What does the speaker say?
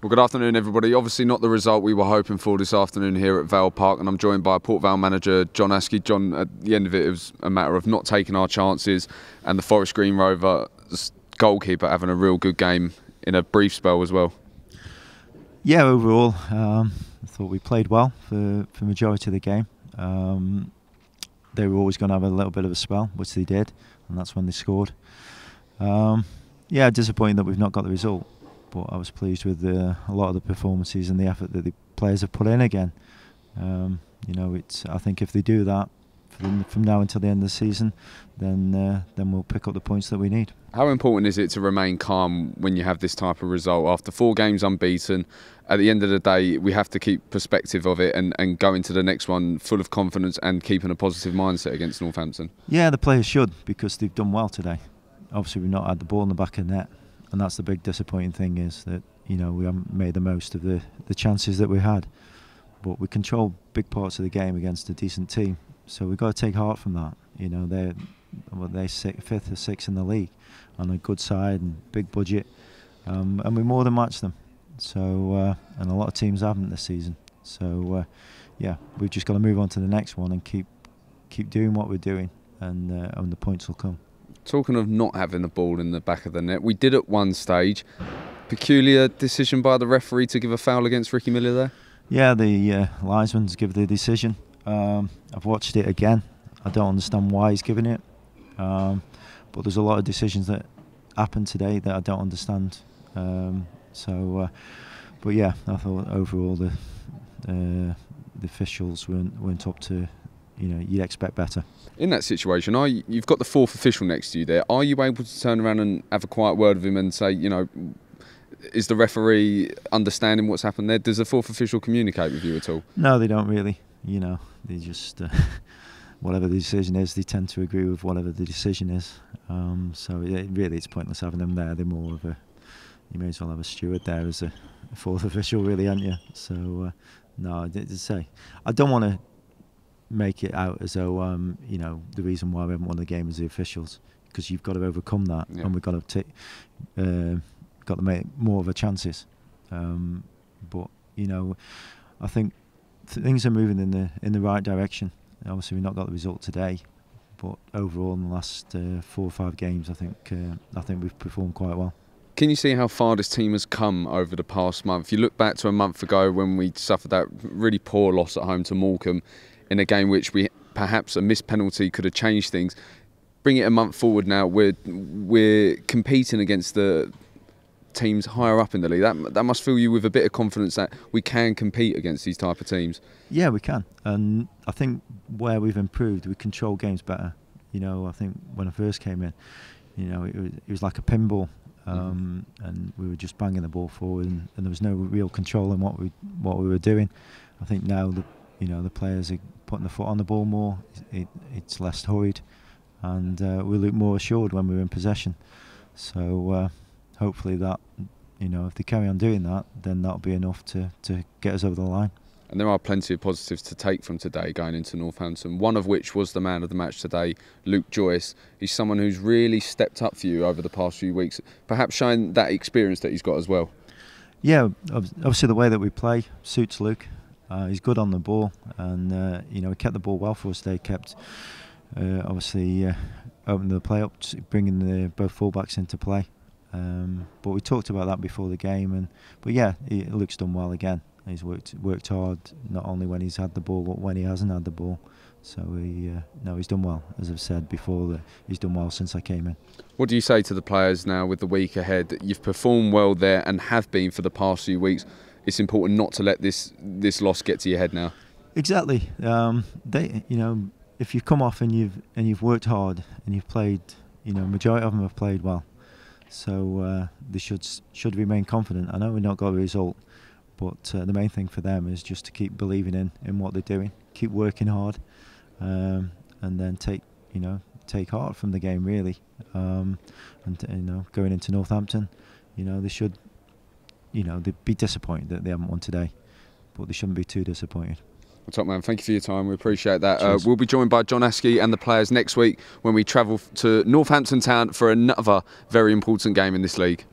Well, good afternoon, everybody. Obviously not the result we were hoping for this afternoon here at Vale Park, and I'm joined by Port Vale manager John Askey. John, at the end of it was a matter of not taking our chances and the Forest Green Rovers goalkeeper having a real good game in a brief spell as well. Yeah, overall, I thought we played well for the majority of the game. They were always going to have a little bit of a spell, which they did, and that's when they scored. Yeah, disappointing that we've not got the result, but I was pleased with a lot of the performances and the effort that the players have put in again. I think if they do that from now until the end of the season, then we'll pick up the points that we need. How important is it to remain calm when you have this type of result? After 4 games unbeaten, at the end of the day, we have to keep perspective of it and go into the next one full of confidence and keeping a positive mindset against Northampton. Yeah, the players should, because they've done well today. Obviously, we've not had the ball in the back of the net, and that's the big disappointing thing, is that we haven't made the most of the chances that we had. But we control big parts of the game against a decent team, so we've got to take heart from that. They're 5th or 6th in the league on a good side and big budget, and we more than match them. So and a lot of teams haven't this season. So yeah, we've just got to move on to the next one and keep doing what we're doing, and the points will come. Talking of not having the ball in the back of the net, we did at one stage. Peculiar decision by the referee to give a foul against Ricky Miller there? Yeah, the linesman's give the decision. I've watched it again. I don't understand why he's giving it. But there's a lot of decisions that happened today that I don't understand. But yeah, I thought overall the officials weren't up to, you'd expect better. In that situation, you've got the 4th official next to you there. Are you able to turn around and have a quiet word with him and say, is the referee understanding what's happened there? Does the 4th official communicate with you at all? No, they don't really. They just whatever the decision is, they tend to agree with whatever the decision is. So really, it's pointless having them there. They're more of you may as well have a steward there as a 4th official, really, aren't you? So no, I did say I don't want to make it out as though the reason why we haven't won the game is the officials, because you've got to overcome that, and we've got to make more of a chances. But I think things are moving in the right direction. Obviously, we've not got the result today, but overall in the last 4 or 5 games, I think we've performed quite well. Can you see how far this team has come over the past month? You look back to a month ago when we suffered that really poor loss at home to Morecambe in a game which perhaps a missed penalty could have changed things. Bring it a month forward now, we're competing against the teams higher up in the league. That must fill you with a bit of confidence that we can compete against these type of teams. Yeah, we can, and I think where we've improved, we control games better. I think when I first came in, it was like a pinball, and we were just banging the ball forward, and there was no real control in what we were doing. I think now the players are putting the foot on the ball more. It's less hurried, and we look more assured when we're in possession. So hopefully that, if they carry on doing that, then that'll be enough to get us over the line. And there are plenty of positives to take from today going into Northampton, one of which was the man of the match today, Luke Joyce. He's someone who's really stepped up for you over the past few weeks, perhaps showing that experience that he's got as well. Yeah, obviously the way that we play suits Luke. He's good on the ball, and he kept the ball well for us. They kept opening the play up, bringing both fullbacks into play. But we talked about that before the game, but yeah, Luke's done well again. He's worked hard, not only when he's had the ball, but when he hasn't had the ball. So he's done well. As I've said before, he's done well since I came in. What do you say to the players now with the week ahead? You've performed well there and have been for the past few weeks. It's important not to let this loss get to your head now. Exactly. If you've come off and you've worked hard and you've played, majority of them have played well. So they should remain confident. I know we've not got a result, but the main thing for them is just to keep believing in what they're doing, keep working hard, and then take heart from the game, really. And going into Northampton, they should, they'd be disappointed that they haven't won today, but they shouldn't be too disappointed. Well, top man, thank you for your time. We appreciate that. We'll be joined by John Askey and the players next week when we travel to Northampton Town for another very important game in this league.